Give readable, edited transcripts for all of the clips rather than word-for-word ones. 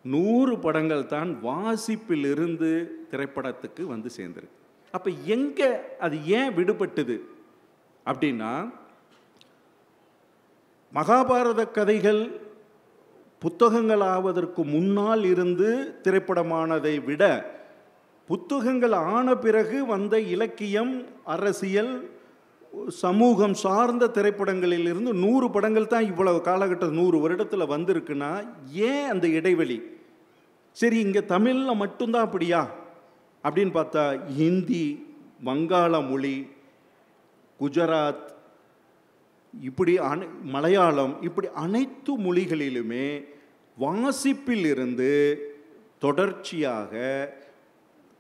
100 படங்கள் தான் வாசிப்பிலிருந்து திரைப்படத்துக்கு வந்து சேர்ந்துருக்கு. அப்போ எங்கே அது ஏன் விடுபட்டுது அப்படின்னா, மகாபாரத கதைகள் புத்தகங்கள் ஆவதற்கு முன்னால் இருந்து திரைப்படமானதை விட புத்தகங்கள் ஆன பிறகு வந்த இலக்கியம், அரசியல், சமூகம் சார்ந்த திரைப்படங்களில் இருந்து 100 படங்கள் தான் இவ்வளவு காலகட்டம் 100 வருடத்தில் வந்திருக்குன்னா ஏன் அந்த இடைவெளி? சரி, இங்கே தமிழில் மட்டும்தான் அப்படியா அப்படின்னு பார்த்தா, ஹிந்தி, வங்காள மொழி, குஜராத், இப்படி மலையாளம், இப்படி அனைத்து மொழிகளிலுமே வாசிப்பில் இருந்து தொடர்ச்சியாக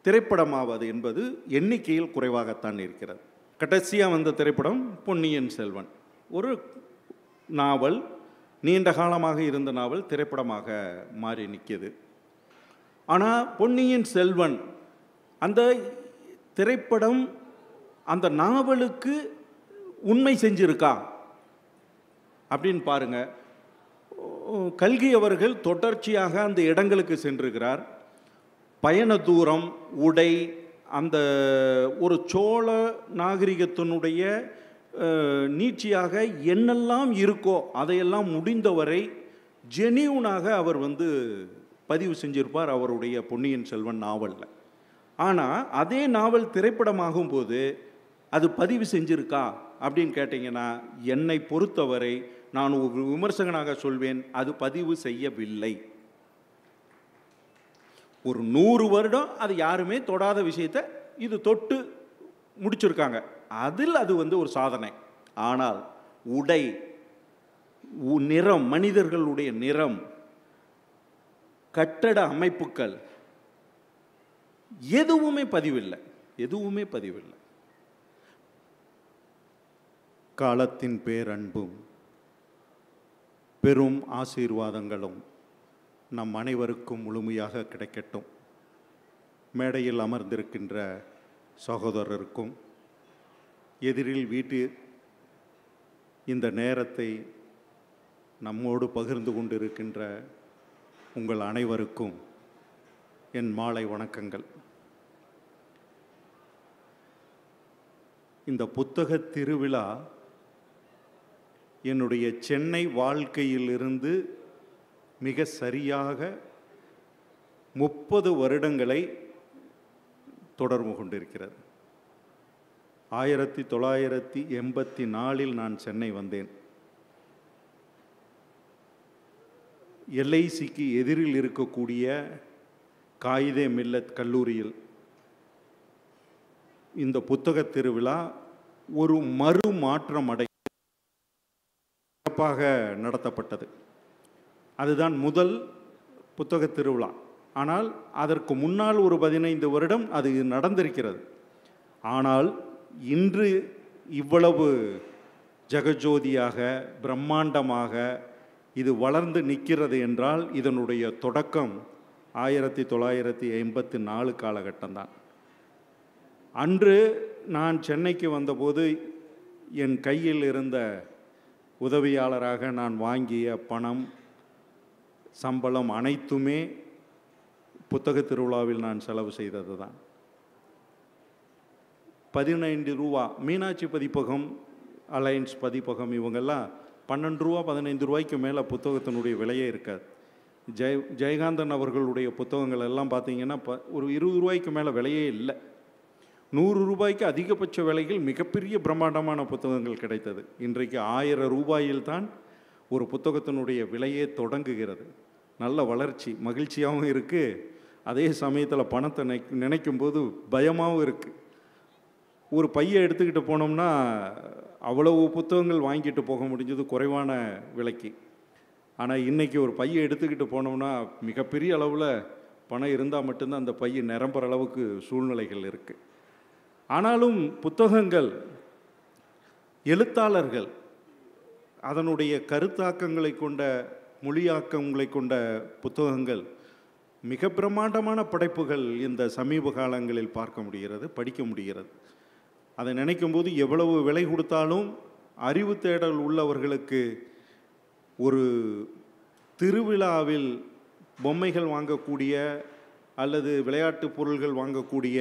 திரைப்படமாவது என்பது எண்ணிக்கையில் குறைவாகத்தான் இருக்கிறது. கடைசியாக வந்த திரைப்படம் பொன்னியின் செல்வன். ஒரு நாவல், நீண்ட காலமாக இருந்த நாவல் திரைப்படமாக மாறி நிற்கிது. ஆனால் பொன்னியின் செல்வன் அந்த திரைப்படம் அந்த நாவலுக்கு உண்மை செஞ்சிருக்கா அப்படின்னு பாருங்க. கல்கி அவர்கள் தொடர்ச்சியாக அந்த இடங்களுக்கு சென்றிருக்கிறார். பயண தூரம், உடை, அந்த ஒரு சோழ நாகரிகத்தினுடைய நீட்சியாக என்னெல்லாம் இருக்கோ அதையெல்லாம் முடிந்தவரை ஜெனியூனாக அவர் பதிவு செஞ்சிருப்பார் அவருடைய பொன்னியின் செல்வன் நாவலில். ஆனால் அதே நாவல் திரைப்படமாகும் போது அது பதிவு செஞ்சிருக்கா அப்படின்னு கேட்டிங்கன்னா, என்னை பொறுத்தவரை நான் ஒரு விமர்சகனாக சொல்வேன், அது பதிவு செய்யவில்லை. ஒரு 100 வருடம் அது யாருமே தொடாத விஷயத்தை இது தொட்டு முடிச்சிருக்காங்க. அதில் அது ஒரு சாதனை. ஆனால் உடை, நிறம், மனிதர்களுடைய நிறம், கட்டட அமைப்புகள் எதுவுமே பதிவில்லை, எதுவுமே பதிவில்லை. காலத்தின் பேரன்பும் பெரும் ஆசீர்வாதங்களும் நம் அனைவருக்கும் முழுமையாக கிடைக்கட்டும். மேடையில் அமர்ந்திருக்கின்ற சகோதரருக்கும், எதிரில் வீட்டு இந்த நேரத்தை நம்மோடு பகிர்ந்து கொண்டிருக்கின்ற உங்கள் அனைவருக்கும் என் மாலை வணக்கங்கள். இந்த புத்தக திருவிழா என்னுடைய சென்னை வாழ்க்கையிலிருந்து மிக சரியாக 30 வருடங்களை தொடர்பு கொண்டிருக்கிறது. 1984 நான் சென்னை வந்தேன். எல்ஐசிக்கு எதிரில் இருக்கக்கூடிய காயிதே மில்லத் கல்லூரியில் இந்த புத்தக திருவிழா ஒரு மறுமாற்றம் அடை சிறப்பாக நடத்தப்பட்டது. அதுதான் முதல் புத்தக திருவிழா. ஆனால் அதற்கு முன்னால் ஒரு 15 வருடம் அது நடந்திருக்கிறது. ஆனால் இன்று இவ்வளவு ஜெகஜோதியாக பிரம்மாண்டமாக இது வளர்ந்து நிற்கிறது என்றால் இதனுடைய தொடக்கம் 1984 காலகட்டம்தான். அன்று நான் சென்னைக்கு வந்தபோது என் கையில் இருந்த உதவியாளராக நான் வாங்கிய பணம், சம்பளம் அனைத்துமே புத்தக திருவிழாவில் நான் செலவு செய்தது தான். 15 ரூபா மீனாட்சி பதிப்பகம், அலையன்ஸ் பதிப்பகம், இவங்கெல்லாம் 12 ரூபா 15 ரூபாய்க்கு மேலே புத்தகத்தினுடைய விலையே இருக்காது. ஜெயகாந்தன் அவர்களுடைய புத்தகங்கள் எல்லாம் பார்த்தீங்கன்னா ஒரு 20 ரூபாய்க்கு மேலே விலையே இல்லை. 100 ரூபாய்க்கு அதிகபட்ச விலையில் மிகப்பெரிய பிரம்மாண்டமான புத்தகங்கள் கிடைத்தது. இன்றைக்கு 1000 ரூபாயில் தான் ஒரு புத்தகத்தினுடைய விலையே தொடங்குகிறது. நல்ல வளர்ச்சி, மகிழ்ச்சியாகவும் இருக்குது. அதே சமயத்தில் பணத்தை நினைக்கும் போது பயமாகவும் இருக்குது. ஒரு பையை எடுத்துக்கிட்டு போனோம்னா அவ்வளவு புத்தகங்கள் வாங்கிட்டு போக முடிஞ்சது குறைவான விலைக்கு. ஆனால் இன்றைக்கி ஒரு பையை எடுத்துக்கிட்டு போனோம்னா மிகப்பெரிய அளவில் பணம் இருந்தால் மட்டும்தான் அந்த பையை நிரம்புற அளவுக்கு சூழ்நிலைகள் இருக்குது. ஆனாலும் புத்தகங்கள், எழுத்தாளர்கள் அதனுடைய கருத்தாக்கங்களை கொண்ட, மொழியாக்கங்களை கொண்ட புத்தகங்கள் மிக பிரம்மாண்டமான படைப்புகள் இந்த சமீப காலங்களில் பார்க்க முடிகிறது, படிக்க முடிகிறது. அதை நினைக்கும்போது எவ்வளவு விலை கொடுத்தாலும் அறிவு தேடல் உள்ளவர்களுக்கு ஒரு திருவிழாவில் பொம்மைகள் வாங்கக்கூடிய அல்லது விளையாட்டு பொருள்கள் வாங்கக்கூடிய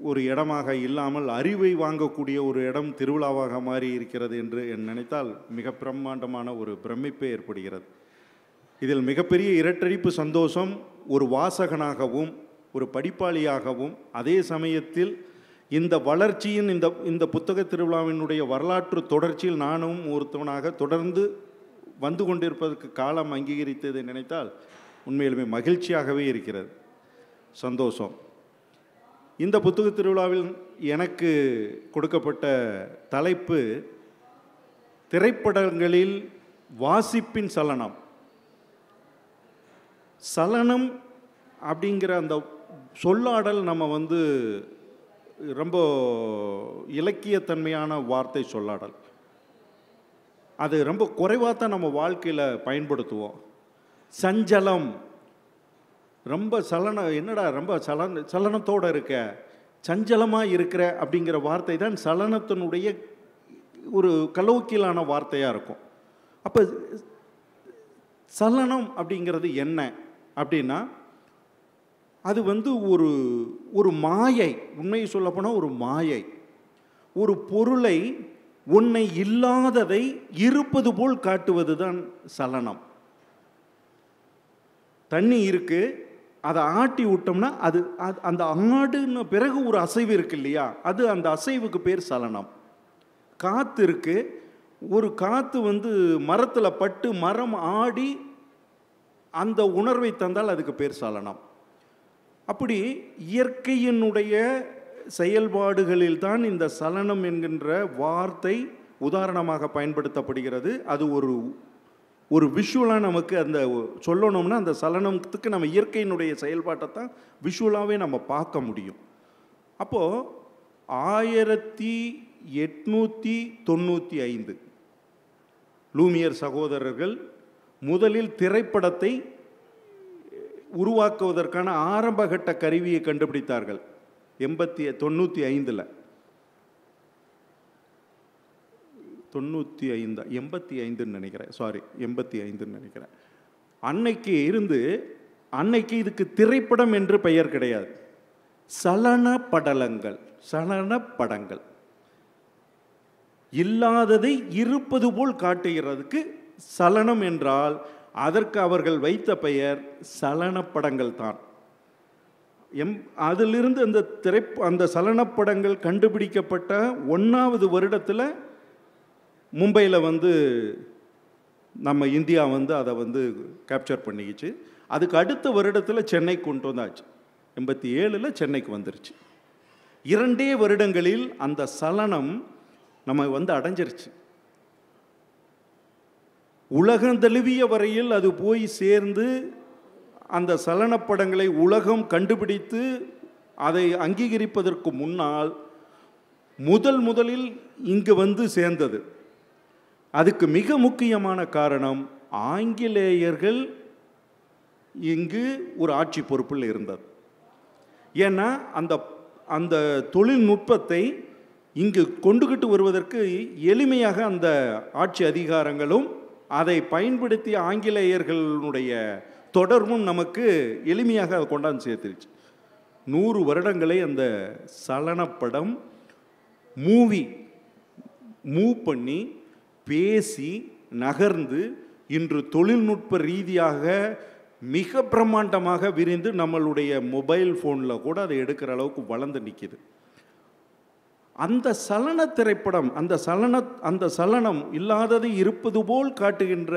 ஒரு இடமாக இல்லாமல் அறிவை வாங்கக்கூடிய ஒரு இடம் திருவிழாவாக மாறி இருக்கிறது என்று நினைத்தால் மிக பிரம்மாண்டமான ஒரு பிரமிப்பே ஏற்படுகிறது. இதில் மிகப்பெரிய இரட்டடிப்பு சந்தோஷம். ஒரு வாசகனாகவும் ஒரு படிப்பாளியாகவும் அதே சமயத்தில் இந்த வளர்ச்சியின் இந்த புத்தக திருவிழாவினுடைய வரலாற்று தொடர்ச்சியில் நானும் ஒருத்தவனாக தொடர்ந்து வந்து கொண்டிருப்பதற்கு காலம் அங்கீகரித்ததை நினைத்தால் உண்மையிலுமே மகிழ்ச்சியாகவே இருக்கிறது. சந்தோஷம். இந்த புத்தக திருவிழாவில் எனக்கு கொடுக்கப்பட்ட தலைப்பு திரைப்படங்களில் வாசிப்பின் சலனம். சலனம் அப்படிங்கிற அந்த சொல்லாடல் நம்ம ரொம்ப இலக்கியத்தன்மையான வார்த்தை சொல்லாடல். அது ரொம்ப குறைவாக தான் நம்ம வாழ்க்கையில் பயன்படுத்துவோம். சஞ்சலம், ரொம்ப என்னடா ரொம்ப சலனத்தோடு இருக்க, சஞ்சலமாக இருக்கிற அப்படிங்கிற வார்த்தை தான் சலனத்தினுடைய ஒரு கலோக்கியலான வார்த்தையாக இருக்கும். அப்போ சலனம் அப்படிங்கிறது என்ன அப்படின்னா, அது ஒரு மாயை. உண்மையை சொல்லப்போனால் ஒரு மாயை. ஒரு பொருளை உன்னை இல்லாததை இருப்பது போல் காட்டுவது தான் சலனம். தண்ணி இருக்கு, அதை ஆட்டி விட்டோம்னா அது அந்த ஆடுன பிறகு ஒரு அசைவு இருக்கு இல்லையா, அது அந்த அசைவுக்கு பேர் சலனம். காற்று இருக்கு, ஒரு காற்று மரத்தில் பட்டு மரம் ஆடி அந்த உணர்வை தந்தால் அதுக்கு பேர் சலனம். அப்படி இயற்கையினுடைய செயல்பாடுகளில் தான் இந்த சலனம் என்கின்ற வார்த்தை உதாரணமாக பயன்படுத்தப்படுகிறது. அது ஒரு விஷுவலாக நமக்கு அந்த சொல்லணும்னா அந்த சலனத்துக்கு நம்ம இயற்கையினுடைய செயல்பாட்டை தான் விஷுவலாகவே நம்ம பார்க்க முடியும். அப்போது 1895 லூமியர் சகோதரர்கள் முதலில் திரைப்படத்தை உருவாக்குவதற்கான ஆரம்பகட்ட கருவியை கண்டுபிடித்தார்கள். 85 நினைக்கிறேன். 85 நினைக்கிறேன். அன்னைக்கு இதுக்கு திரைப்படம் என்று பெயர் கிடையாது. சலன படங்கள் இல்லாததை இருப்பது போல் காட்டுகிறதுக்கு சலனம் என்றால் அதற்கு அவர்கள் வைத்த பெயர் சலனப்படங்கள் தான். அதிலிருந்து அந்த சலனப்படங்கள் கண்டுபிடிக்கப்பட்ட 1வது வருடத்தில் மும்பையில் நம்ம இந்தியா அதை கேப்சர் பண்ணிக்கிச்சு. அதுக்கு அடுத்த வருடத்தில் சென்னைக்கு கொண்டு வந்தாச்சு. 87 சென்னைக்கு வந்துருச்சு. 2 வருடங்களில் அந்த சலனம் நம்ம அடைஞ்சிருச்சு. உலகந்தழுவிய வரையில் அது போய் சேர்ந்து அந்த சலனப்படங்களை உலகம் கண்டுபிடித்து அதை அங்கீகரிப்பதற்கு முன்னால் முதலில் இங்கு சேர்ந்தது. அதுக்கு மிக முக்கியமான காரணம் ஆங்கிலேயர்கள் இங்கு ஒரு ஆட்சி பொறுப்பில் இருந்தது. ஏன்னா அந்த தொழில்நுட்பத்தை இங்கு கொண்டுகிட்டு வருவதற்கு எளிமையாக அந்த ஆட்சி அதிகாரங்களும் அதை பயன்படுத்திய ஆங்கிலேயர்களுடைய தொடர்பும் நமக்கு எளிமையாக அதை கொண்டாந்து சேர்த்துருச்சு. 100 வருடங்களை அந்த சலனப்படம் மூவ் பண்ணி பேசி நகர்ந்து இன்று தொழில்நுட்ப ரீதியாக மிக பிரம்மாண்டமாக விரிந்து நம்மளுடைய மொபைல் ஃபோனில் கூட அதை எடுக்கிற அளவுக்கு வளர்ந்து நிற்கிது. அந்த சலன திரைப்படம், அந்த சலனம் இல்லாதது இருப்பது போல் காட்டுகின்ற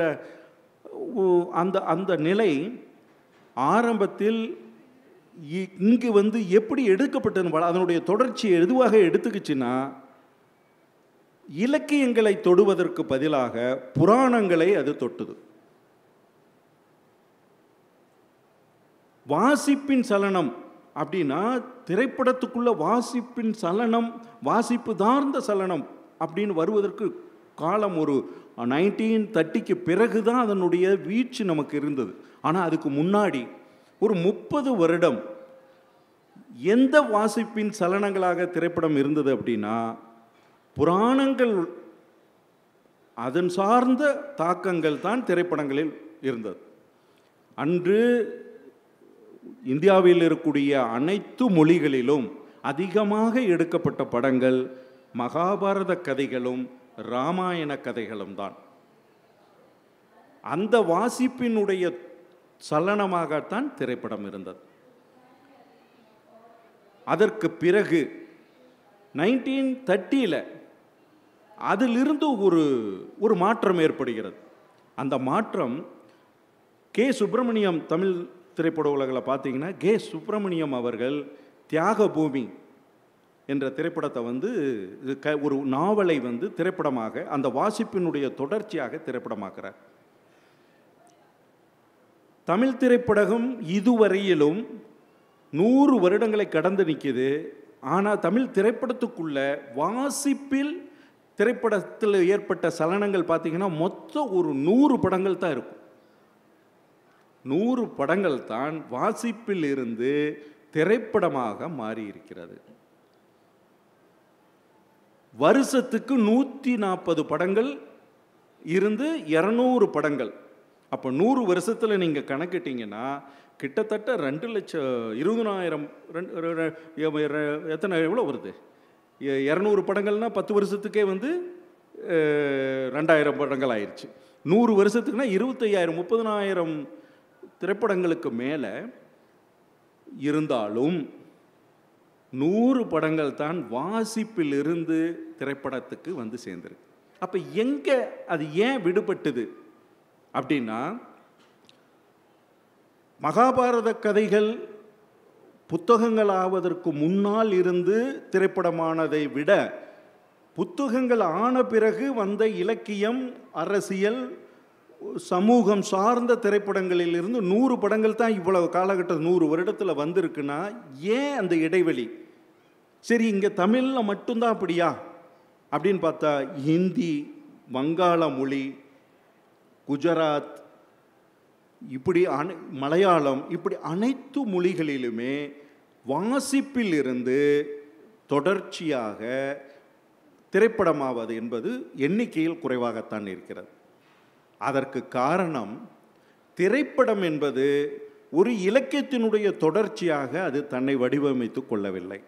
அந்த நிலை ஆரம்பத்தில் இங்கு எப்படி எடுக்கப்பட்டது, அதனுடைய தொடர்ச்சி எதுவாக எடுத்துக்கிச்சுன்னா, இலக்கியங்களை தொடுவதற்கு பதிலாக புராணங்களை அது தொட்டுது. வாசிப்பின் சலனம் அப்படின்னா திரைப்படத்துக்குள்ள வாசிப்பின் சலனம், வாசிப்பு சார்ந்த சலனம் அப்படின்னு வருவதற்கு காலம் ஒரு 1930க்கு பிறகுதான் அதனுடைய வீழ்ச்சி நமக்கு இருந்தது. ஆனால் அதுக்கு முன்னாடி ஒரு 30 வருடம் எந்த வாசிப்பின் சலனங்களாக திரைப்படம் இருந்தது அப்படின்னா, புராணங்கள் அதன் சார்ந்த தாக்கங்கள் தான் திரைப்படங்களில் இருந்தது. அன்று இந்தியாவில் இருக்கக்கூடிய அனைத்து மொழிகளிலும் அதிகமாக எடுக்கப்பட்ட படங்கள் மகாபாரத கதைகளும் இராமாயண கதைகளும் தான். அந்த வாசிப்பினுடைய சலனமாகத்தான் திரைப்படம் இருந்தது. அதற்கு பிறகு 1930 அதிலிருந்து ஒரு மாற்றம் ஏற்படுகிறது. அந்த மாற்றம் கே. சுப்பிரமணியம், தமிழ் திரைப்பட உலகில் பார்த்தீங்கன்னா கே. சுப்பிரமணியம் அவர்கள் தியாக பூமி என்ற திரைப்படத்தை ஒரு நாவலை திரைப்படமாக, அந்த வாசிப்பினுடைய தொடர்ச்சியாக திரைப்படமாக்குறார். தமிழ் திரைப்படம் இதுவரையிலும் 100 வருடங்களை கடந்து நிற்கிது. ஆனால் தமிழ் திரைப்படத்துக்குள்ள வாசிப்பில் திரைப்படத்தில் ஏற்பட்ட சலனங்கள் பார்த்தீங்கன்னா மொத்தம் ஒரு 100 படங்கள் தான் இருக்கும். 100 படங்கள் தான் வாசிப்பில் இருந்து திரைப்படமாக மாறி இருக்கிறது. வருஷத்துக்கு 140 படங்கள் இருந்து 200 படங்கள். அப்போ 100 வருஷத்தில் நீங்கள் கணக்கிட்டீங்கன்னா கிட்டத்தட்ட 2,20,000 எத்தனை எவ்வளோ வருது? 200 படங்கள்னால் 10 வருஷத்துக்கே 2,000 படங்கள் ஆயிடுச்சு. 100 வருஷத்துக்குனா 25,000 30,000 திரைப்படங்களுக்கு மேலே இருந்தாலும் 100 படங்கள் தான் வாசிப்பில் இருந்து திரைப்படத்துக்கு சேர்ந்துருக்கு. அப்போ எங்கே அது ஏன் விடுபட்டது அப்படின்னா, மகாபாரத கதைகள் புத்தகங்கள் ஆவதற்கு முன்னால் இருந்து திரைப்படமானதை விட புத்தகங்கள் ஆன பிறகு வந்த இலக்கியம், அரசியல், சமூகம் சார்ந்த திரைப்படங்களில் இருந்து 100 படங்கள் தான் இவ்வளவு காலகட்டம் 100 வருடத்தில் வந்திருக்குன்னா ஏன் அந்த இடைவெளி? சரி, இங்கே தமிழில் மட்டும்தான் அப்படியா அப்படின்னு பார்த்தா ஹிந்தி, வங்காள மொழி, குஜராத், இப்படி மலையாளம், இப்படி அனைத்து மொழிகளிலுமே வாசிப்பில் இருந்து தொடர்ச்சியாக திரைப்படமாவது என்பது எண்ணிக்கையில் குறைவாகத்தான் இருக்கிறது. அதற்கு காரணம், திரைப்படம் என்பது ஒரு இலக்கியத்தினுடைய தொடர்ச்சியாக அது தன்னை வடிவமைத்து கொள்ளவில்லை.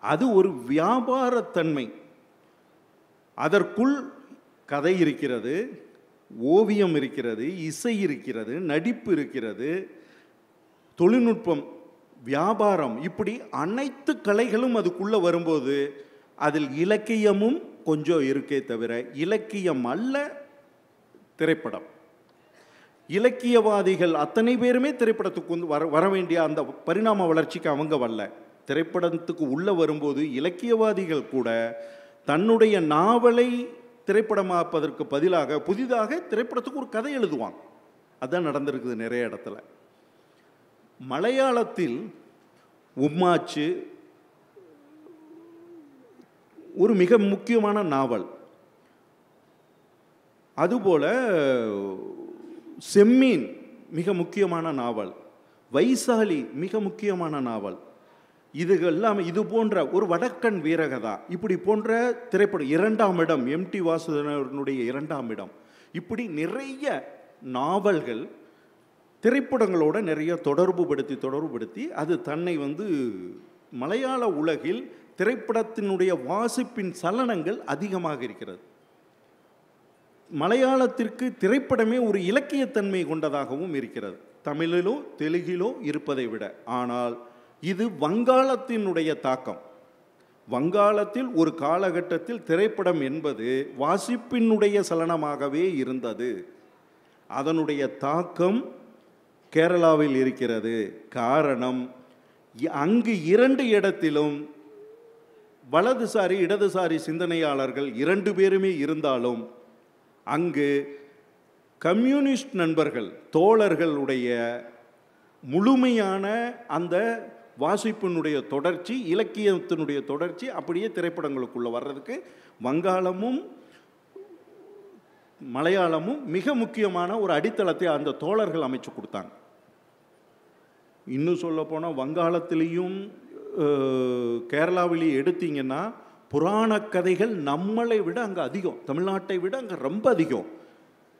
அது ஒரு வியாபாரத்தன்மை. அதற்குள் கதை இருக்கிறது, ஓவியம் இருக்கிறது, இசை இருக்கிறது, நடிப்பு இருக்கிறது, தொழில்நுட்பம், வியாபாரம், இப்படி அனைத்து கலைகளும் அதுக்குள்ளே வரும்போது அதில் இலக்கியமும் கொஞ்சம் இருக்கே தவிர இலக்கியம் அல்ல திரைப்படம். இலக்கியவாதிகள் அத்தனை பேருமே திரைப்படத்துக்கு வர வேண்டிய அந்த பரிணாம வளர்ச்சிக்கு அவங்க வரல. திரைப்படத்துக்கு உள்ளே வரும்போது இலக்கியவாதிகள் கூட தன்னுடைய நாவலை திரைப்படமாப்பதற்கு பதிலாக புதிதாக திரைப்படத்துக்கு ஒரு கதை எழுதுவாங்க. அதுதான் நடந்திருக்குது நிறைய இடத்துல. மலையாளத்தில் உம்மாச்சு ஒரு மிக முக்கியமான நாவல். அதுபோல செம்மீன் மிக முக்கியமான நாவல், வைசாலி மிக முக்கியமான நாவல். இதுகெல்லாம் இது போன்ற ஒரு வடக்கன் வீரகதா, இப்படி போன்ற திரைப்படம், 2ஆம் இடம், எம்டி வாசுதேவனுடைய 2ஆம் இடம், இப்படி நிறைய நாவல்கள் திரைப்படங்களோட நிறைய தொடர்புபடுத்தி அது தன்னை மலையாள உலகில் திரைப்படத்தினுடைய வாசிப்பின் சலனங்கள் அதிகமாக இருக்கிறது. மலையாளத்திற்கு திரைப்படமே ஒரு இலக்கியத்தன்மை கொண்டதாகவும் இருக்கிறது, தமிழிலோ தெலுங்கிலோ இருப்பதை விட. ஆனால் இது வங்காளத்தினுடைய தாக்கம். வங்காளத்தில் ஒரு காலகட்டத்தில் திரைப்படம் என்பது வாசிப்பினுடைய சலனமாகவே இருந்தது. அதனுடைய தாக்கம் கேரளாவில் இருக்கிறது. காரணம், அங்கு 2 இடத்திலும் வலதுசாரி இடதுசாரி சிந்தனையாளர்கள் 2 பேருமே இருந்தாலும் அங்கு கம்யூனிஸ்ட் நண்பர்கள், தோழர்களுடைய முழுமையான அந்த வாசிப்பினுடைய தொடர்ச்சி, இலக்கியத்தினுடைய தொடர்ச்சி அப்படியே திரைப்படங்களுக்குள்ளே வர்றதுக்கு வங்காளமும் மலையாளமும் மிக முக்கியமான ஒரு அடித்தளத்தை அந்த தோழர்கள் அமைச்சு கொடுத்தாங்க. இன்னும் சொல்ல போனால் வங்காளத்திலையும் கேரளாவிலேயும் எடுத்தீங்கன்னா புராண கதைகள் நம்மளை விட அங்கே அதிகம், தமிழ்நாட்டை விட அங்கே ரொம்ப அதிகம்,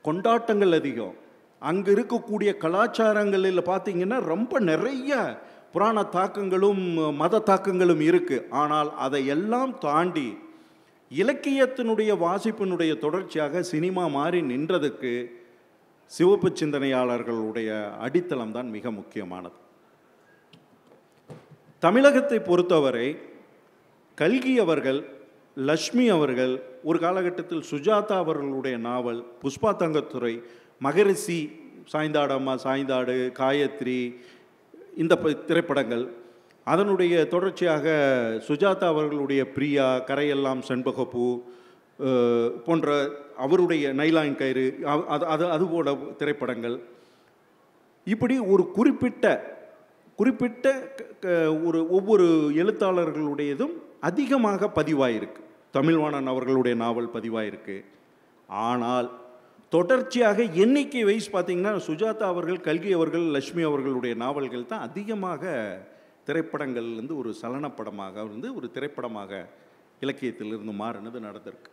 கொண்டாட்டங்கள் அதிகம். அங்கே இருக்கக்கூடிய கலாச்சாரங்களில் பார்த்தீங்கன்னா ரொம்ப நிறைய புராண தாக்கங்களும் மத தாக்கங்களும் இருக்குது. ஆனால் அதை எல்லாம் தாண்டி இலக்கியத்தினுடைய வாசிப்பினுடைய தொடர்ச்சியாக சினிமா மாறி நின்றதுக்கு சிவப்பு சிந்தனையாளர்களுடைய அடித்தளம் தான் மிக முக்கியமானது. தமிழகத்தை பொறுத்தவரை கல்கி அவர்கள், லக்ஷ்மி அவர்கள், ஒரு காலகட்டத்தில் சுஜாதா அவர்களுடைய நாவல், புஷ்பா தங்கத்துறை, மகரிஷி, சாய்ந்தாடம்மா சாய்ந்தாடு, காயத்ரி, இந்த திரைப்படங்கள், அதனுடைய தொடர்ச்சியாக சுஜாதா அவர்களுடைய பிரியா, கரையெல்லாம் செண்பகப்பூ போன்ற அவருடைய நைலாயின் கயிறு, அதுபோல திரைப்படங்கள், இப்படி ஒரு குறிப்பிட்ட ஒவ்வொரு எழுத்தாளர்களுடையதும் அதிகமாக பதிவாயிருக்கு. தமிழ்வாணன் அவர்களுடைய நாவல் பதிவாயிருக்கு. ஆனால் தொடர்ச்சியாக எண்ணிக்கை வைஸ் பார்த்திங்கன்னா சுஜாதா அவர்கள், கல்கி அவர்கள், லக்ஷ்மி அவர்களுடைய நாவல்கள் தான் அதிகமாக திரைப்படங்கள்லேருந்து ஒரு சலனப்படமாக ஒரு திரைப்படமாக இலக்கியத்திலிருந்து மாறினது நடந்திருக்கு.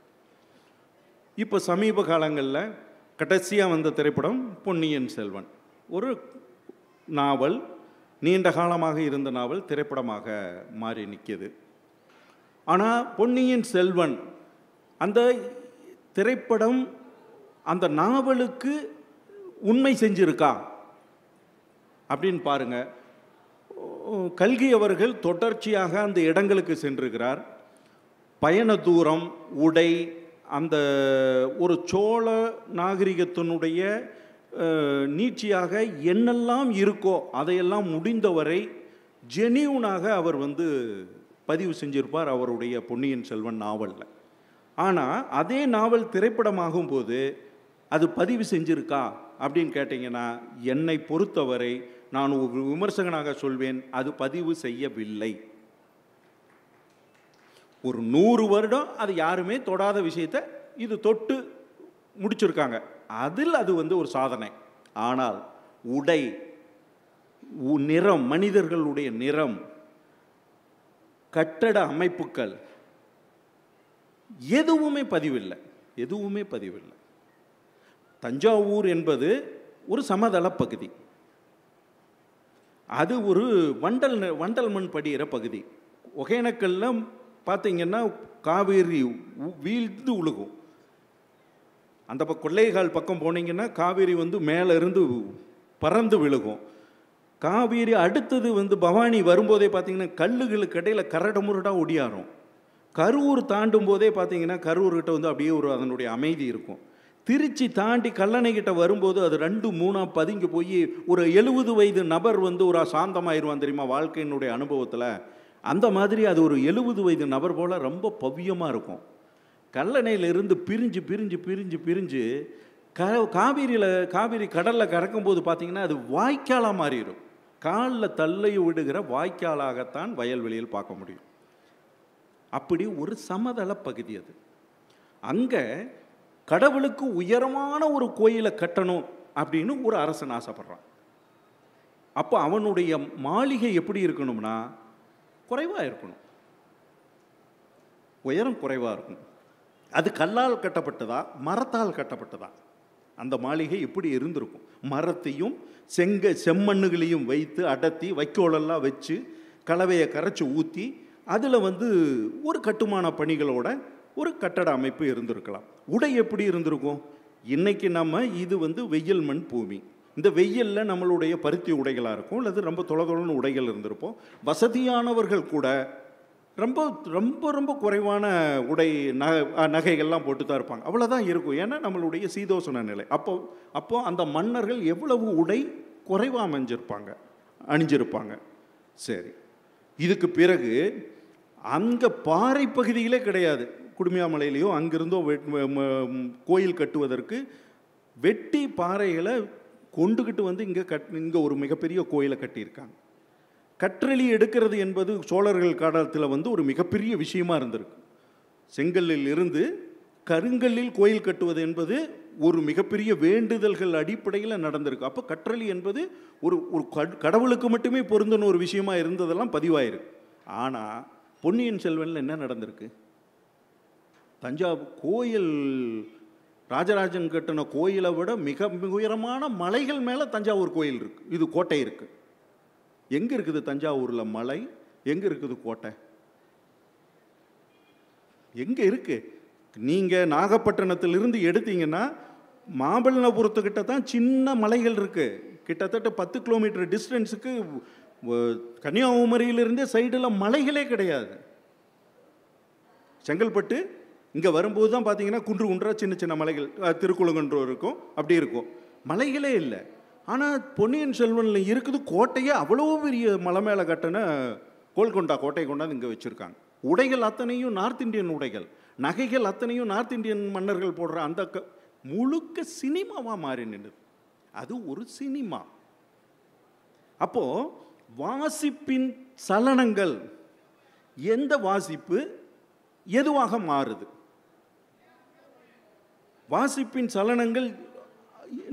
இப்போ சமீப காலங்களில் கடைசியாக வந்த திரைப்படம் பொன்னியின் செல்வன். ஒரு நாவல், நீண்ட காலமாக இருந்த நாவல் திரைப்படமாக மாறி நிற்கிது. ஆனால் பொன்னியின் செல்வன் அந்த திரைப்படம் அந்த நாவலுக்கு உண்மை செஞ்சிருக்கா அப்படின்னு பாருங்கள். கல்கி அவர்கள் தொடர்ச்சியாக அந்த இடங்களுக்கு சென்றிருக்கிறார். பயண தூரம், உடை, அந்த ஒரு சோழ நாகரிகத்தினுடைய நீட்சியாக என்னெல்லாம் இருக்கோ அதையெல்லாம் முடிந்தவரை ஜெனியூனாக அவர் பதிவு செஞ்சிருப்பார் அவருடைய பொன்னியின் செல்வன் நாவலில். ஆனால் அதே நாவல் திரைப்படமாகும் போது அது பதிவு செஞ்சிருக்கா அப்படின்னு கேட்டிங்கன்னா, என்னை பொறுத்தவரை நான் ஒரு விமர்சகனாக சொல்வேன், அது பதிவு செய்யவில்லை. ஒரு 100 வருடம் அது யாருமே தொடாத விஷயத்தை இது தொட்டு முடிச்சிருக்காங்க. அதில் அது ஒரு சாதனை. ஆனால் உடை, நிறம், மனிதர்களுடைய நிறம், கட்டட அமைப்புகள் எதுவுமே பதிவில்லை. தஞ்சாவூர் என்பது ஒரு சமதள பகுதி. அது ஒரு வண்டல் மண் படிகிற பகுதி. ஒகேனக்கல்ல பார்த்தீங்கன்னா காவேரி வீழ்ந்து உழுகும். அந்த கொள்ளைகால் பக்கம் போனீங்கன்னா காவேரி மேலே இருந்து பறந்து விழுகும். காவேரி அடுத்தது பவானி வரும்போதே பார்த்தீங்கன்னா கல்லுகளுக்கு இடையில் கரடு முரடாக ஒடியாரும். கரூர் தாண்டும் போதே பார்த்தீங்கன்னா கரூர்கிட்ட அப்படியே அதனுடைய அமைதி இருக்கும். திருச்சி தாண்டி கல்லணைக்கிட்ட வரும்போது அது 2-3 பதுங்கி போய் ஒரு 70 வயது நபர் ஒரு சாந்தமாயிருவான் தெரியுமா வாழ்க்கையினுடைய அனுபவத்தில். அந்த மாதிரி அது ஒரு 70 வயது நபர் போல் ரொம்ப பவ்யமாக இருக்கும். கல்லணையிலிருந்து பிரிஞ்சு பிரிஞ்சு பிரிஞ்சு பிரிஞ்சு காவேரி கடலில் கறக்கும்போது பார்த்திங்கன்னா அது வாய்க்காலாக மாறிடும். காலில் தள்ளை விடுகிற வாய்க்காலாகத்தான் வயல்வெளியில் பார்க்க முடியும். அப்படி ஒரு சமதள பகுதி அது. அங்கே கடவுளுக்கு உயரமான ஒரு கோயிலை கட்டணும் அப்படின்னு ஒரு அரசன் ஆசைப்படுறான். அப்போ அவனுடைய மாளிகை எப்படி இருக்கணும்னா குறைவாக இருக்கணும், உயரம் குறைவாக இருக்கணும். அது கல்லால் கட்டப்பட்டதா மரத்தால் கட்டப்பட்டதா? அந்த மாளிகை எப்படி இருந்திருக்கும்? மரத்தையும் செம்மண்ணுகளையும் வைத்து அடர்த்தி வைக்கோலெல்லாம் வச்சு கலவையை கரைச்சி ஊற்றி அதில் ஒரு கட்டுமான பணிகளோட ஒரு கட்டட அமைப்பு இருந்திருக்கலாம். உடை எப்படி இருந்திருக்கும்? இன்றைக்கி நம்ம இது வெயில் மண் பூமி. இந்த வெயிலில் நம்மளுடைய பருத்தி உடைகளாக இருக்கும், அல்லது ரொம்ப தொலைதொலன்னு உடைகள் இருந்திருப்போம். வசதியானவர்கள் கூட ரொம்ப ரொம்ப ரொம்ப குறைவான உடை நகைகள்லாம் போட்டு தான் இருப்பாங்க. அவ்வளோதான் இருக்கும். ஏன்னா நம்மளுடைய சீதோஷண நிலை. அப்போ அந்த மன்னர்கள் எவ்வளவு உடை குறைவாக அணிஞ்சிருப்பாங்க. சரி, இதுக்கு பிறகு அங்கே பாறை பகுதியிலே கிடையாது. குடுமியாமலையிலையோ அங்கிருந்தோ கோயில் கட்டுவதற்கு வெட்டி பாறைகளை கொண்டுக்கிட்டு இங்கே ஒரு மிகப்பெரிய கோயிலை கட்டியிருக்காங்க. கற்றளி எடுக்கிறது என்பது சோழர்கள் காலத்தில் ஒரு மிகப்பெரிய விஷயமா இருந்திருக்கு. செங்கல்லில் இருந்து கருங்கல்லில் கோயில் கட்டுவது என்பது ஒரு மிகப்பெரிய வேண்டுதல்கள் அடிப்படையில் நடந்திருக்கு. அப்போ கற்றளி என்பது ஒரு கடவுளுக்கு மட்டுமே பொருந்தின ஒரு விஷயமா இருந்ததெல்லாம் பதிவாயிருக்கு. ஆனால் பொன்னியின் செல்வனில் என்ன நடந்திருக்கு? தஞ்சாவூர் கோயில் ராஜராஜன் கட்டின கோயிலை விட மிக உயரமான மலைகள் மேலே தஞ்சாவூர் கோயில் இருக்குது, இது கோட்டை இருக்குது. எங்கே இருக்குது தஞ்சாவூரில் மலை, எங்கே இருக்குது கோட்டை, எங்கே இருக்குது? நீங்கள் நாகப்பட்டினத்திலிருந்து எடுத்தீங்கன்னா மாமல்லபுரத்துக்கிட்ட தான் சின்ன மலைகள் இருக்குது. கிட்டத்தட்ட 10 கிலோமீட்டர் டிஸ்டன்ஸுக்கு கன்னியாகுமரியிலிருந்தே சைடில் மலைகளே கிடையாது. செங்கல்பட்டு இங்கே வரும்போது தான் பார்த்தீங்கன்னா குன்று குன்றா சின்ன சின்ன மலைகள், திருக்குளங்கன்றூர் இருக்கும், அப்படி இருக்கும், மலைகளே இல்லை. ஆனால் பொன்னியின் செல்வனில் இருக்குது கோட்டையே அவ்வளோ பெரிய மலை மேலே கட்டின கோல்கொண்டா கோட்டை கொண்டாந்து இங்கே வச்சுருக்காங்க. உடைகள் அத்தனையும் நார்த் இந்தியன் உடைகள், நகைகள் அத்தனையும் நார்த் இந்தியன் மன்னர்கள் போடுற அந்த முழுக்க சினிமாவாக மாறி நின்றுது. அது ஒரு சினிமா. அப்போது வாசிப்பின் சலனங்கள், எந்த வாசிப்பு எதுவாக மாறுது? வாசிப்பின் சலனங்கள்.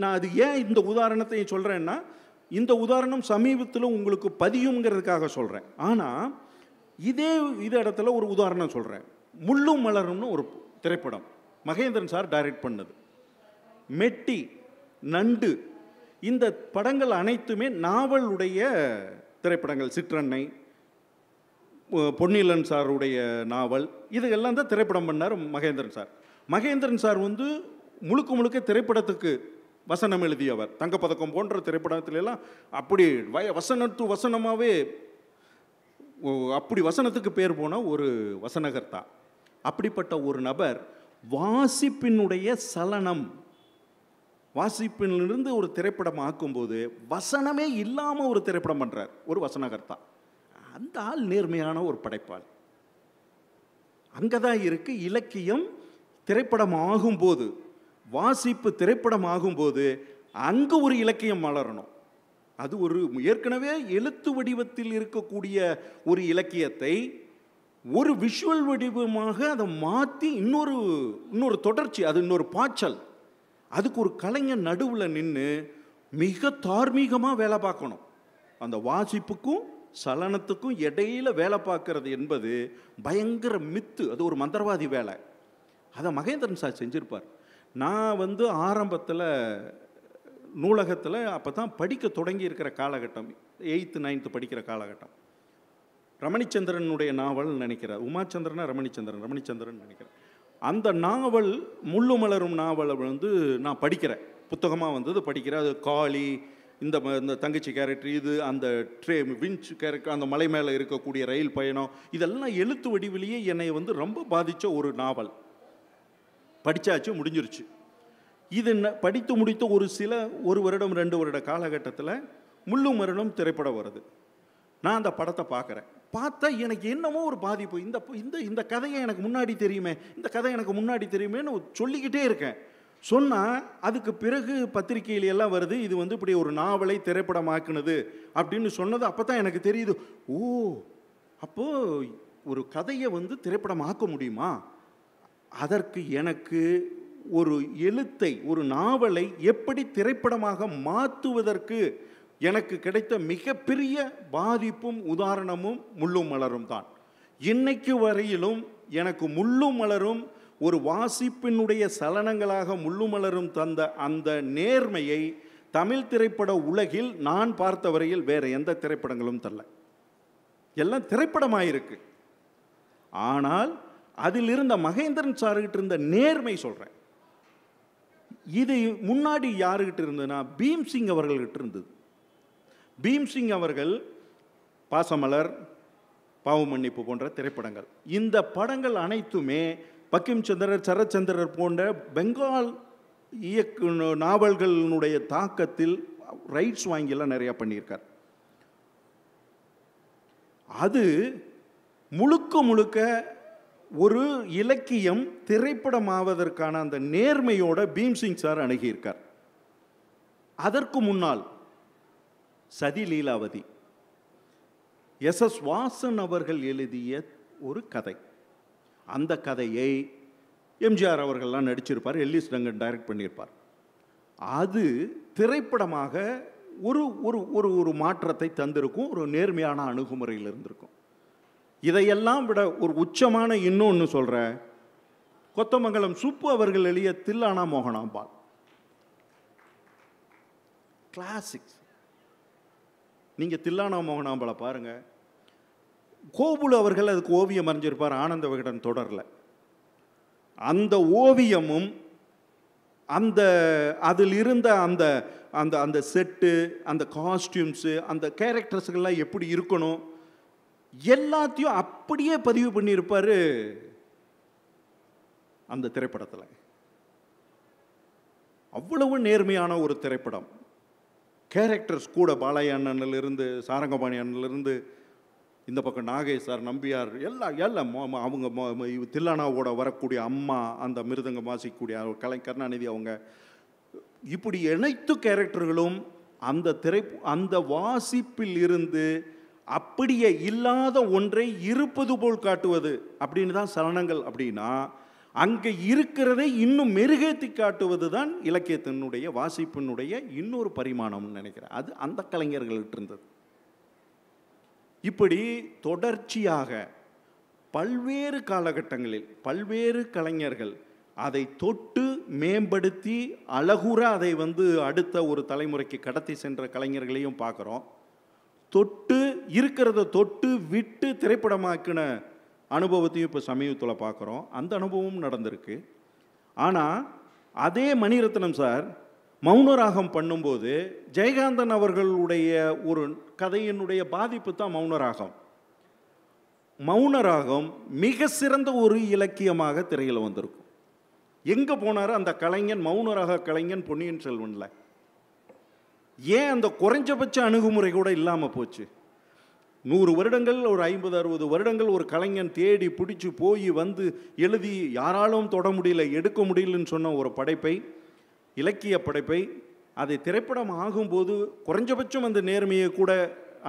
நான் அது ஏன் இந்த உதாரணத்தை சொல்கிறேன்னா, இந்த உதாரணம் சமீபத்தில் உங்களுக்கு பதியுங்கிறதுக்காக சொல்கிறேன். ஆனால் இதே இடத்துல ஒரு உதாரணம் சொல்கிறேன். முள்ளும் மலரும்னு ஒரு திரைப்படம் மகேந்திரன் சார் டைரக்ட் பண்ணது. மெட்டி, நண்டு, இந்த படங்கள் அனைத்துமே நாவலுடைய திரைப்படங்கள். சிற்றன்னை, பொன்னியின் சாருடைய நாவல், இதுகெல்லாம் தான் திரைப்படம் பண்ணார் மகேந்திரன் சார். மகேந்திரன் சார் வந்து முழுக்க முழுக்க திரைப்படத்துக்கு வசனம் எழுதியவர். தங்கப்பதக்கம் போன்ற திரைப்படத்திலெல்லாம் அப்படி வசனத்து வசனமாகவே அப்படி வசனத்துக்கு பேர் போன ஒரு வசனகர்த்தா. அப்படிப்பட்ட ஒரு நபர் வாசிப்பினுடைய சலனம், வாசிப்பிலிருந்து ஒரு திரைப்படம் ஆக்கும்போது வசனமே இல்லாமல் ஒரு திரைப்படம் பண்ணுறார் ஒரு வசனகர்த்தா. அந்த ஆள் நேர்மையான ஒரு படைப்பாள். அங்கே தான் இருக்குது இலக்கியம். திரைப்படம் ஆகும்போது, வாசிப்பு திரைப்படம் ஆகும்போது அங்கே ஒரு இலக்கியம் மலரணும். அது ஒரு ஏற்கனவே எழுத்து வடிவத்தில் இருக்கக்கூடிய ஒரு இலக்கியத்தை ஒரு விஷுவல் வடிவமாக அதை மாற்றி இன்னொரு தொடர்ச்சி, அது இன்னொரு பாய்ச்சல். அதுக்கு ஒரு கலைஞர் நடுவில் நின்று மிக தார்மீகமாக வேலை பார்க்கணும். அந்த வாசிப்புக்கும் சலனத்துக்கும் இடையில வேலை பார்க்கறது என்பது பயங்கர மித்து. அது ஒரு மந்திரவாதி வேலை. அதை மகேந்திரன் சார் செஞ்சிருப்பார். நான் வந்து ஆரம்பத்தில் நூலகத்தில் அப்போ தான் படிக்க தொடங்கி இருக்கிற காலகட்டம், 8th 9th படிக்கிற காலகட்டம். ரமணிச்சந்திரனுடைய நாவல் நினைக்கிறார், உமாச்சந்திரனா ரமணிச்சந்திரன் நினைக்கிறேன். அந்த நாவல் முள்ளு மலரும் நாவலை வந்து நான் படிக்கிறேன், புத்தகமாக வந்தது படிக்கிறேன். அது காளி, இந்த தங்கச்சி கேரக்டர், இது அந்த விஞ்ச் கேரக்டர், அந்த மலை மேலே இருக்கக்கூடிய ரயில் பயணம், இதெல்லாம் எழுத்து வடிவிலேயே என்னை வந்து ரொம்ப பாதித்த ஒரு நாவல். படித்தாச்சு, முடிஞ்சிருச்சு. இது படித்து முடித்த ஒரு வருடம் 2 வருட காலகட்டத்தில் முள்ளு மரணம் திரைப்படம் வருது. நான் அந்த படத்தை பார்க்குறேன். பார்த்தா எனக்கு என்னமோ ஒரு பாதிப்பு. இந்த கதையை எனக்கு முன்னாடி தெரியுமே, இந்த கதை எனக்கு முன்னாடி தெரியுமேன்னு சொல்லிக்கிட்டே இருக்கேன். சொன்னால் அதுக்கு பிறகு பத்திரிகையிலெல்லாம் வருது, இது வந்து இப்படி ஒரு நாவலை திரைப்படமாக்குனது அப்படின்னு சொன்னது. அப்போ தான் எனக்கு தெரியுது, ஓ அப்போது ஒரு கதையை வந்து திரைப்படமாக்க முடியுமா? அதற்கு எனக்கு ஒரு எழுத்தை, ஒரு நாவலை எப்படி திரைப்படமாக மாற்றுவதற்கு எனக்கு கிடைத்த மிகப்பெரிய பாதிப்பும் உதாரணமும் முள்ளும் மலரும் தான். இன்னைக்கு வரையிலும் எனக்கு முள்ளும் மலரும் ஒரு வாசிப்பினுடைய சலனங்களாக முள்ளு மலரும் தந்த அந்த நேர்மையை தமிழ் திரைப்பட உலகில் நான் பார்த்த வரையில் வேறு எந்த திரைப்படங்களும் தரல. எல்லாம் திரைப்படமாயிருக்கு. ஆனால் அதில் இருந்த மகேந்திரன் சார்கிட்ட இருந்த நேர்மை சொல்கிறேன். இது முன்னாடி யாருக்கிட்ட இருந்ததுன்னா பீம்சிங் அவர்கள்கிட்ட இருந்தது. பீம்சிங் அவர்கள் பாசமலர், பாவ மன்னிப்பு போன்ற திரைப்படங்கள், இந்த படங்கள் அனைத்துமே பக்கிம் சந்திரர், சரச்சந்திரர் போன்ற பெங்கால் நாவல்களினுடைய தாக்கத்தில் ரைட்ஸ் வாங்கியெல்லாம் நிறையா பண்ணியிருக்கார். அது முழுக்க ஒரு இலக்கியம் திரைப்படமாவதற்கான அந்த நேர்மையோட பீம்சிங் சார் அணுகியிருக்கார். அதற்கு முன்னால் சதி லீலாவதி, எஸ்.எஸ். வாசன் அவர்கள் எழுதிய ஒரு கதை. அந்த கதையை எம்ஜிஆர் அவர்கள்லாம் நடிச்சிருப்பார், எல்லிஸ் டங்கன் டைரக்ட் பண்ணியிருப்பார். அது திரைப்படமாக ஒரு மாற்றத்தை தந்திருக்கும், ஒரு நேர்மையான அணுகுமுறையில் இருந்திருக்கும். இதையெல்லாம் விட ஒரு உச்சமான இன்னொன்று சொல்கிறேன். கொத்தமங்கலம் சுப்பு அவர்கள் எழுதிய தில்லானா மோகனாம்பாள், கிளாசிக்ஸ். நீங்கள் தில்லானா மோகனாம்பாளை பாருங்கள். கோபுலு அவர்கள் அதுக்கு ஓவியம் வரைஞ்சிருப்பார் ஆனந்த விகடன் தொடரில். அந்த ஓவியமும் அந்த அதில் இருந்த அந்த அந்த அந்த செட்டு, அந்த காஸ்டியூம்ஸு, அந்த கேரக்டர்ஸுகள்லாம் எப்படி இருக்கணும் எல்லாத்தையும் அப்படியே பதிவு பண்ணியிருப்பார் அந்த திரைப்படத்தில். அவ்வளவு நேர்மையான ஒரு திரைப்படம். கேரக்டர்ஸ் கூட பாலையா அண்ணனிலிருந்து சாரங்கபாணி அண்ணனிலிருந்து இந்த பக்கம் நாகேஷ் சார், நம்பியார், எல்லாம் அவங்க தில்லானாவோட வரக்கூடிய அம்மா, அந்த மிருதங்கம் வாசிக்கக்கூடிய கருணாநிதி, அவங்க இப்படி அனைத்து கேரக்டர்களும் அந்த வாசிப்பில் இருந்து அப்படியே இல்லாத ஒன்றை இருப்பது போல் காட்டுவது அப்படின்னு தான் சலனங்கள். அப்படின்னா அங்கே இருக்கிறதை இன்னும் மெருகேற்றி காட்டுவது தான் இலக்கியத்தினுடைய வாசிப்பினுடைய இன்னொரு பரிமாணம்னு நினைக்கிறேன். அது அந்த கலைஞர்கள்ட்ட இருந்தது. இப்படி தொடர்ச்சியாக பல்வேறு காலகட்டங்களில் பல்வேறு கலைஞர்கள் அதை தொட்டு மேம்படுத்தி அழகுற அதை அடுத்த ஒரு தலைமுறைக்கு கடத்தி சென்ற கலைஞர்களையும் பார்க்குறோம். தொட்டு இருக்கிறத தொட்டு விட்டு திரைப்படமாக்கின அனுபவத்தையும் இப்போ சமீபத்தில் பார்க்குறோம். அந்த அனுபவமும் நடந்திருக்கு. ஆனால் அதே மணிரத்னம் சார் மௌனராகம் பண்ணும்போது ஜெயகாந்தன் அவர்களுடைய ஒரு கதையினுடைய பாதிப்பு தான் மௌனராகம். மௌனராகம் மிக சிறந்த ஒரு இலக்கியமாக திரையில் வந்திருக்கும். எங்கே போனார் அந்த கலைஞன், மௌனராக கலைஞன் பொன்னியின் செல்வனில்? ஏன் அந்த குறைஞ்சபட்ச அணுகுமுறை கூட இல்லாமல் போச்சு? 100 வருடங்கள், ஒரு 50-60 வருடங்கள் ஒரு கலைஞன் தேடி பிடிச்சி போய் எழுதி யாராலும் தொட முடியல, எடுக்க முடியலன்னு சொன்ன ஒரு படைப்பை, இலக்கிய படைப்பை, அதை திரைப்படம் ஆகும்போது குறைஞ்சபட்சம் அந்த நேர்மையை கூட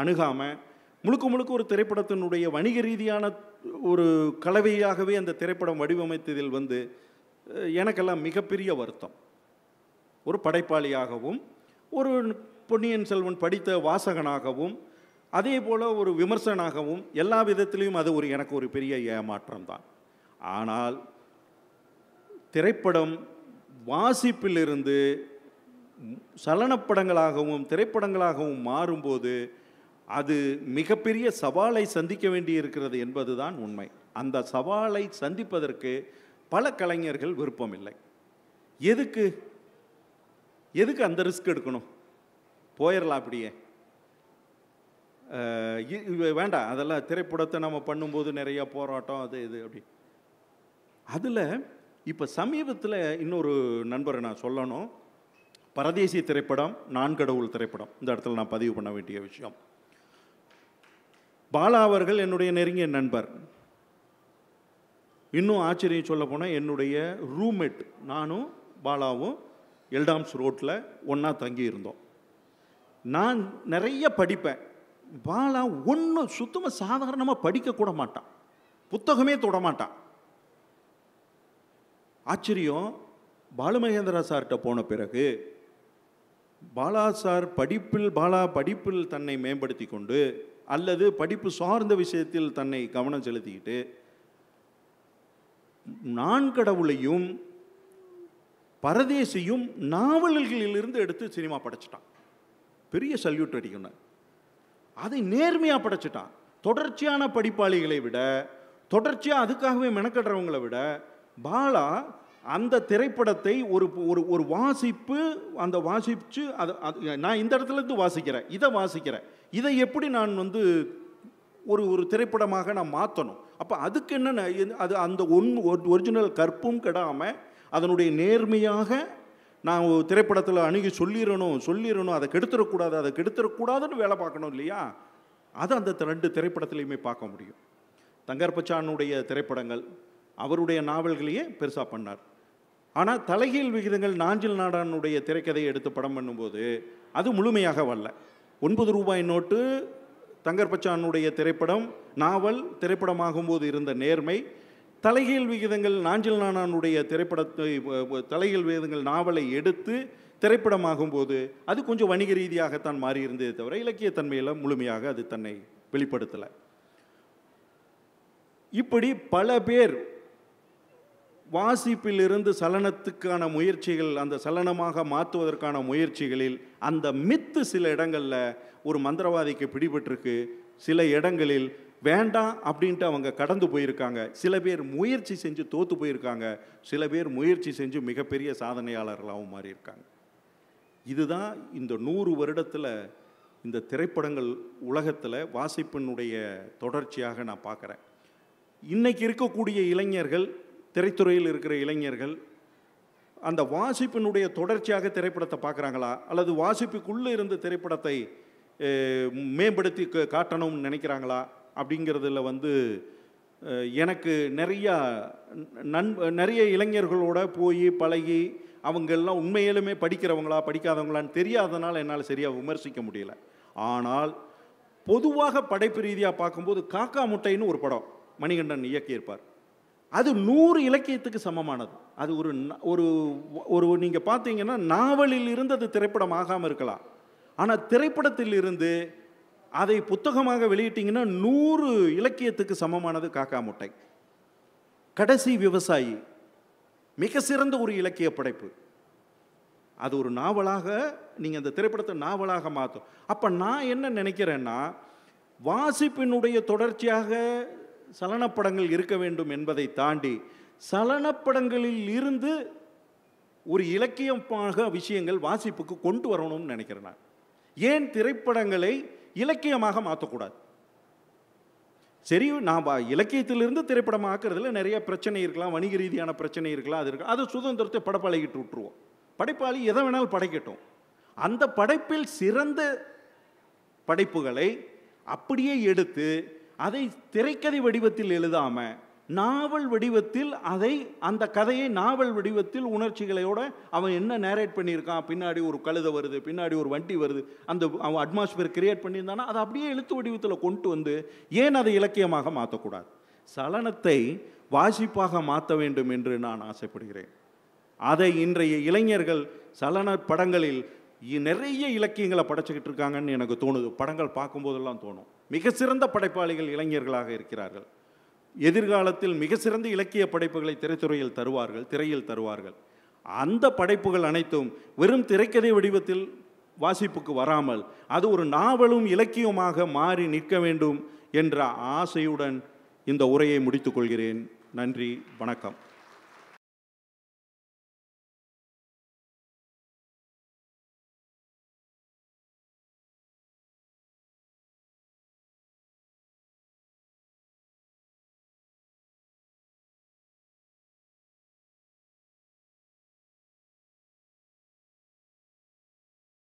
அணுகாமல் முழுக்க முழுக்க ஒரு திரைப்படத்தினுடைய வணிக ரீதியான ஒரு கலவையாகவே அந்த திரைப்படம் வடிவமைத்ததில் எனக்கெல்லாம் மிகப்பெரிய வருத்தம். ஒரு படைப்பாளியாகவும் ஒரு பொன்னியின் செல்வன் படித்த வாசகனாகவும் அதே போல் ஒரு விமர்சனாகவும் எல்லா விதத்திலையும் அது எனக்கு ஒரு பெரிய ஏமாற்றம் தான். ஆனால் திரைப்படம் வாசிப்பிலிருந்து சலனப்படங்களாகவும் திரைப்படங்களாகவும் மாறும்போது அது மிகப்பெரிய சவாலை சந்திக்க வேண்டி இருக்கிறது என்பதுதான் உண்மை. அந்த சவாலை சந்திப்பதற்கு பல கலைஞர்கள் விருப்பம் இல்லை. எதுக்கு அந்த ரிஸ்க் எடுக்கணும்? போயிடலாம் அப்படியே, வேண்டாம். அதெல்லாம் திரைப்படத்தை நம்ம பண்ணும்போது நிறைய போராட்டம், அது இது அப்படி. அதில் இப்போ சமீபத்தில் இன்னொரு நண்பரை நான் சொல்லணும். பரதேசி திரைப்படம், நான்கடவுள் திரைப்படம், இந்த இடத்துல நான் பதிவு பண்ண வேண்டிய விஷயம். பாலா அவர்கள் என்னுடைய நெருங்கிய நண்பர். இன்னும் ஆச்சரியம் சொல்ல போனால் என்னுடைய ரூம்மேட். நானும் பாலாவும் எல்டாம்ஸ் ரோட்டில் ஒன்றா தங்கி இருந்தோம். நான் நிறைய படிப்பேன். பாலா ஒன்றும் சுத்தமாக சாதாரணமாக படிக்கக்கூட மாட்டான், புத்தகமே தொட மாட்டான். ஆச்சரியம், பாலுமகேந்திரா சார்கிட்ட போன பிறகு பாலா படிப்பில் தன்னை மேம்படுத்தி கொண்டு அல்லது படிப்பு சார்ந்த விஷயத்தில் தன்னை கவனம் செலுத்திக்கிட்டு நான்கடவுளையும் பரதேசியும் நாவல்களிலிருந்து எடுத்து சினிமா படைச்சிட்டான். பெரிய சல்யூட் அடிக்கணும். அதை நேர்மையாக படைச்சிட்டான். தொடர்ச்சியான படிப்பாளிகளை விட, தொடர்ச்சியாக அதுக்காகவே மெனக்கடுறவங்களை விட பாலா அந்த திரைப்படத்தை ஒரு வாசிப்பு, அந்த வாசிச்சு நான் இந்த இடத்துல இருந்து வாசிக்கிறேன், இதை எப்படி நான் ஒரு திரைப்படமாக நான் மாற்றணும். அப்போ அதுக்கு என்ன, அது அந்த ஒரிஜினல் கற்பும் கெடாமல் அதனுடைய நேர்மையாக நான் திரைப்படத்தில் அணுகி சொல்லிடணும், அதை கெடுத்துடக்கூடாதுன்னு வேலை பார்க்கணும் இல்லையா? அது அந்த 2 திரைப்படத்துலையுமே பார்க்க முடியும். தங்கர்பச்சானுடைய திரைப்படங்கள், அவருடைய நாவல்களையே பெருசாக பண்ணார். ஆனால் தலைகீழ் விகிதங்கள் நாஞ்சில் நாடானுடைய திரைக்கதையை எடுத்து படம் பண்ணும்போது அது முழுமையாக வரல. 9 ரூபாய் நோட்டு தங்கர்பச்சானுடைய திரைப்படம், நாவல் திரைப்படமாகும்போது இருந்த நேர்மை, தலைகீழ் விகிதங்கள் நாஞ்சில் நாடானுடைய திரைப்படத்தை, தலைகீழ் விகிதங்கள் நாவலை எடுத்து திரைப்படமாகும்போது அது கொஞ்சம் வணிக ரீதியாகத்தான் மாறி இருந்ததே தவிர இலக்கியத்தன்மையில் முழுமையாக அது தன்னை வெளிப்படுத்தலை. இப்படி பல பேர் வாசிப்பிலிருந்து சலனத்துக்கான முயற்சிகள், அந்த சலனமாக மாற்றுவதற்கான முயற்சிகளில் அந்த மித்து சில இடங்களில் ஒரு மந்திரவாதிக்கு பிடிபட்டிருக்கு. சில இடங்களில் வேண்டாம் அப்படின்ட்டு அவங்க கடந்து போயிருக்காங்க. சில பேர் முயற்சி செஞ்சு தோற்று போயிருக்காங்க. சில பேர் முயற்சி செஞ்சு மிகப்பெரிய சாதனையாளர்களாகவும் மாறியிருக்காங்க. இதுதான் இந்த 100 வருடத்தில் இந்த திரைப்படங்கள் உலகத்தில் வாசிப்பினுடைய தொடர்ச்சியாக நான் பார்க்குறேன். இன்றைக்கி இருக்கக்கூடிய இளைஞர்கள், திரைத்துறையில் இருக்கிற இளைஞர்கள் அந்த வாசிப்பினுடைய தொடர்ச்சியாக திரைப்படத்தை பார்க்குறாங்களா, அல்லது வாசிப்புக்குள்ளே இருந்து திரைப்படத்தை மேம்படுத்தி காட்டணும்னு நினைக்கிறாங்களா அப்படிங்கிறதுல எனக்கு நிறைய இளைஞர்களோட போய் பழகி அவங்கெல்லாம் உண்மையிலுமே படிக்கிறவங்களா படிக்காதவங்களான்னு தெரியாதனால என்னால் சரியாக விமர்சிக்க முடியல. ஆனால் பொதுவாக படைப்பு ரீதியாக பார்க்கும்போது காக்கா முட்டைன்னு ஒரு படம் மணிகண்டன் இயக்கியிருப்பார். அது 100 இலக்கியத்துக்கு சமமானது. அது ஒரு நீங்கள் பார்த்தீங்கன்னா நாவலில் இருந்து அது திரைப்படம் ஆகாமல் இருக்கலாம். ஆனால் திரைப்படத்தில் இருந்து அதை புத்தகமாக வெளியிட்டிங்கன்னா 100 இலக்கியத்துக்கு சமமானது காக்கா முட்டை. கடைசி விவசாயி மிக சிறந்த ஒரு இலக்கிய படைப்பு. அது ஒரு நாவலாக நீங்கள் அந்த திரைப்படத்தை நாவலாக மாற்றும். அப்போ நான் என்ன நினைக்கிறேன்னா, வாசிப்பினுடைய தொடர்ச்சியாக சலனப்படங்கள் இருக்க வேண்டும் என்பதை தாண்டி சலனப்படங்களில் இருந்து ஒரு இலக்கியமாக விஷயங்கள் வாசிப்புக்கு கொண்டு வரணும்னு நினைக்கிறேன் நான். ஏன் திரைப்படங்களை இலக்கியமாக மாற்றக்கூடாது? சரி, நான் இலக்கியத்திலிருந்து திரைப்படம் ஆக்குறதுல நிறைய பிரச்சனை இருக்கலாம், வணிக ரீதியான பிரச்சனை இருக்கலாம், அது இருக்கு. அது சுதந்திரத்தை படைப்பாளிகிட்டு விட்டுருவோம். படைப்பாளி எதை வேணாலும் படைக்கட்டும். அந்த படைப்பில் சிறந்த படைப்புகளை அப்படியே எடுத்து அதை திரைக்கதை வடிவத்தில் எழுதாமல் நாவல் வடிவத்தில் அந்த கதையை நாவல் வடிவத்தில் உணர்ச்சிகளையோட அவன் என்ன நேரேட் பண்ணியிருக்கான், பின்னாடி ஒரு கழுதை வருது, பின்னாடி ஒரு வண்டி வருது, அவன் அட்மாஸ்பியர் கிரியேட் பண்ணியிருந்தானா அதை அப்படியே எழுத்து வடிவத்தில் கொண்டு ஏன் அதை இலக்கியமாக மாற்றக்கூடாது? சலனத்தை வாசிப்பாக மாற்ற வேண்டும் என்று நான் ஆசைப்படுகிறேன். அதை இன்றைய இளைஞர்கள் சலன படங்களில் நிறைய இலக்கியங்களை படைச்சிக்கிட்டு இருக்காங்கன்னு எனக்கு தோணுது. படங்கள் பார்க்கும்போதெல்லாம் தோணும். மிக சிறந்த படைப்பாளிகள் இளைஞர்களாக இருக்கிறார்கள். எதிர்காலத்தில் மிக சிறந்த இலக்கிய படைப்புகளை திரையில் தருவார்கள். அந்த படைப்புகள் அனைத்தும் வெறும் திரைக்கதை வடிவத்தில் வாசிப்புக்கு வராமல் அது ஒரு நாவலும் இலக்கியமாக மாறி நிற்க வேண்டும் என்ற ஆசையுடன் இந்த உரையை முடித்துக் கொள்கிறேன். நன்றி, வணக்கம்.